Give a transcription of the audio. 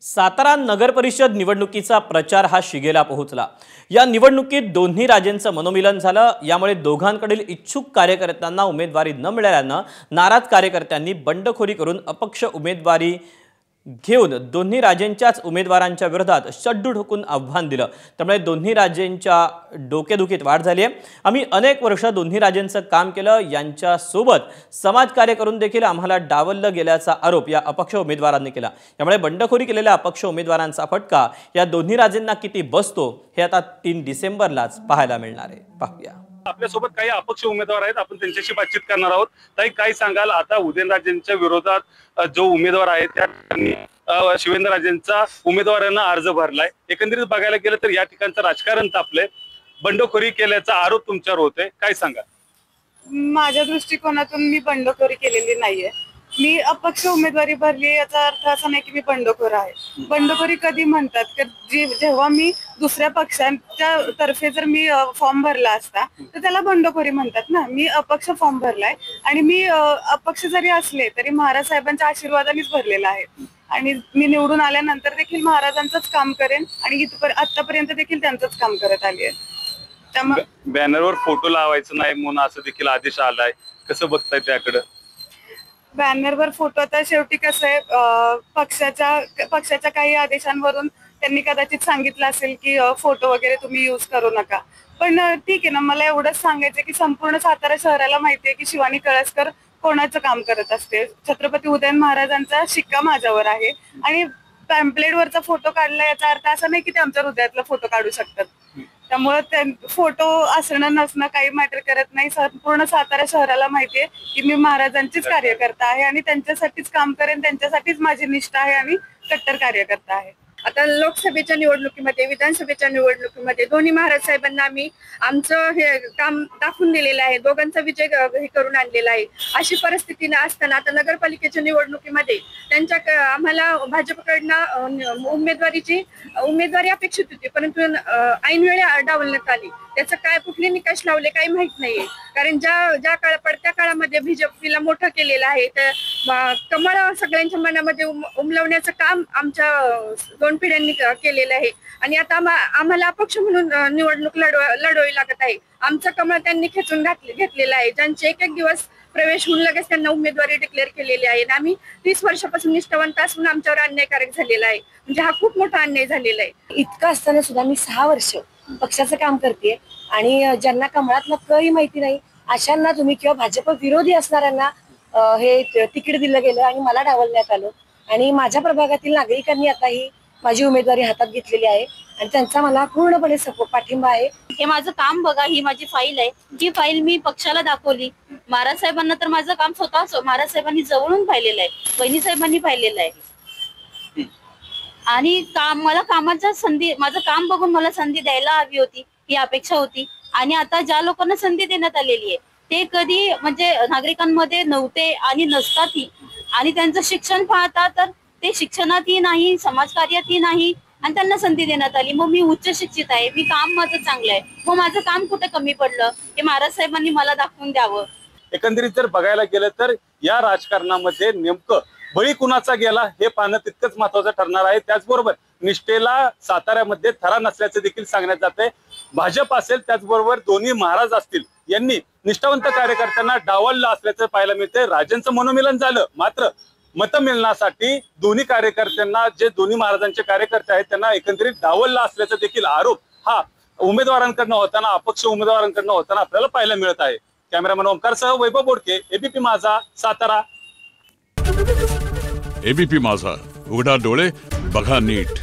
सातारा नगर परिषद निवडणुकीचा प्रचार हा शिगेला पोहोचला। या निवडणुकीत दोन्ही राज्यांचं मनोमिलन झालं। यामुळे दोघांकडील इच्छुक कार्यकर्त्यांना उमेदवारी न मिळाल्याने नाराज कार्यकर्त्यांनी बंडखोरी करून अपक्ष उमेदवारी घेऊन दोन्ही राज्यांच्याच उमेदवारांच्या विरोधात शड्डू ठोकून आव्हान दिलं। त्यामुळे दोन्ही राज्यांच्या डोकेदुखीत वाढ झाली आहे। आम्ही अनेक वर्ष दोन्ही राज्यांचं काम केलं, यांच्या सोबत समाजकार्य करून देखील आम्हाला डावललं गेल्याचा आरोप या अपक्ष उमेदवारांनी केला। त्यामुळे बंडखोरी केलेल्या अपक्ष उमेदवारांचा फटका या दोन्ही राज्यांना किती बसतो हे आता 3 डिसेंबरलाच पाहायला मिळणार आहे। पाहूया। आपल्या सोबत काही अपक्ष उमेदवार आहेत, आपण त्यांच्याशी बातचीत करणार आहोत। ताई, काय सांगाल, आता उदयनराजेंच्या विरोधात जो उमेदवार आहे त्यांनी शिवेंद्रराजेंचा उमेदवारांना अर्ज भरलाय। एकंदरीत बघायला गेलं तर या ठिकाणचं राजकारण तापलंय, बंडखोरी केल्याचा आरोप तुमच्यावर होतोय, काय सांगा? माझ्या दृष्टिकोनातून मी बंडखोरी केलेली नाहीये। मी अपक्ष उमेदवारी भरली याचा अर्थ असा नाही की मी बंडखोर आहे। बंडखोरी कधी म्हणतात की जेव्हा मी दुसऱ्या पक्षांच्या तर्फे जर मी फॉर्म भरला असता तर त्याला बंडखोरी म्हणतात ना। मी अपक्ष फॉर्म भरलाय आणि मी अपक्ष जरी असले तरी महाराज साहेबांच्या आशीर्वादानेच भरलेला आहे आणि मी निवडून आल्यानंतर देखील महाराजांचंच काम करेन आणि आतापर्यंत देखील त्यांचंच काम करत आली आहे। बॅनरवर फोटो लावायचं नाही म्हणून असं देखील आदेश आलाय, कसं बघताय त्याकडे? बॅनरवर फोटो तर शेवटी कसं आहे, पक्षाच्या काही आदेशांवरून त्यांनी कदाचित सांगितलं असेल की फोटो वगैरे तुम्ही यूज करू नका। पण ठीक आहे ना, मला एवढंच सांगायचं की संपूर्ण सातारा शहराला माहितीये की शिवानी कळसकर कोणाचं काम करत असते। छत्रपती उदयन महाराजांचा शिक्का माझ्यावर आहे आणि पॅम्पलेटवरचा फोटो काढला याचा अर्थ असा नाही की ते आमच्या हृदयातला फोटो काढू शकतात। त्यामुळे फोटो असणं नसणं काही मॅटर करत नाही। संपूर्ण सातारा शहराला माहितीये की मी महाराजांचीच कार्यकर्ता आहे आणि त्यांच्यासाठीच काम करेन, त्यांच्यासाठीच माझी निष्ठा आहे आणि कट्टर कार्यकर्ता आहे। आता लोकसभेच्या निवडणुकीमध्ये, विधानसभेच्या निवडणुकीमध्ये दोन्ही महाराज साहेबांना आम्ही आमचं हे काम दाखवून दिलेलं आहे, दोघांचा विजय हे करून आणलेला आहे। अशी परिस्थिती असताना आता नगरपालिकेच्या निवडणुकीमध्ये आम्हाला भाजपकडनं उमेदवारी अपेक्षित होती, परंतु ऐन वेळी डावलण्यात आली। त्याचं काय कुठले निकष लावले काही माहित नाहीये, कारण ज्या पडत्या काळामध्ये बीजेपीला मोठं केलेलं आहे, तर कमळ सगळ्यांच्या मनामध्ये उमलवण्याचं काम आमच्या 2 पिढ्यांनी केलेलं आहे आणि आता आम्हाला अपक्ष म्हणून निवडणूक लढवावी लागत आहे। आमचं कमळ त्यांनी खेचून घेतलेलं आहे, ज्यांचे एक दिवस प्रवेश होऊन लगेच त्यांना उमेदवारी डिक्लेअर केलेली आहे। आम्ही 30 वर्षापासून निष्ठावंत असून आमच्यावर अन्यायकारक झालेला आहे, म्हणजे हा खूप मोठा अन्याय झालेला आहे। इतकं असताना सुद्धा मी 6 वर्ष पक्षाचं काम करते आणि ज्यांना कमळातलं काही माहिती नाही अशांना तुम्ही किंवा भाजप विरोधी असणाऱ्यांना हे तिकीट दिलं गेलं आणि मला डावलण्यात आलं आणि माझ्या प्रभागातील नागरिकांनी आता ही माझी उमेदवारी हातात घेतलेली आहे आणि त्यांचा मला पूर्णपणे पाठिंबा आहे। हे माझं काम बघा, ही माझी फाईल आहे, ही फाईल मी पक्षाला दाखवली। महाराज साहेबांना तर माझं काम स्वतःच महाराज साहेबांनी जवळून पाहिलेलं आहे, वहिनी साहेबांनी पाहिलेलं आहे आणि मला कामाच्या संधी, माझं काम बघून मला संधी द्यायला हवी होती ही अपेक्षा होती आणि आता ज्या लोकांना संधी देण्यात आलेली आहे ते कधी म्हणजे नागरिकांमध्ये नव्हते आणि नसतातही आणि त्यांचं शिक्षण पाहता तर ते शिक्षणातही नाही, समाजकार्यातही नाही आणि त्यांना संधी देण्यात आली। मग मी उच्च शिक्षित आहे, मी काम माझं चांगलं आहे, मग माझं काम कुठे कमी पडलं हे महाराज साहेबांनी मला दाखवून द्यावं। एकंदरीत जर बघायला गेलं तर या राजकारणामध्ये नेमकं बळी कुणाचा गेला हे पाहणं तितकंच महत्वाचं ठरणार आहे। त्याचबरोबर निष्ठेला साताऱ्यामध्ये थरा नसल्याचं देखील सांगण्यात जाते। भाजप असेल त्याचबरोबर दोन्ही महाराज असतील यांनी निष्ठावंत कार्यकर्त्यांना डावललं असल्याचं पाहायला मिळते। राजांचं मनोमिलन झालं, मात्र मतं मिळण्यासाठी दोन्ही कार्यकर्त्यांना, जे दोन्ही महाराजांचे कार्यकर्ते आहेत त्यांना एकंदरीत डावललं असल्याचा देखील आरोप हा उमेदवारांकडनं होताना, अपक्ष उमेदवारांकडनं होताना आपल्याला पाहायला मिळत आहे। कॅमेरामॅन ओमकारसह वैभव बोडके, एबीपी माझा, सातारा। एबीपी माझा, उघडा डोळे बघा नीट।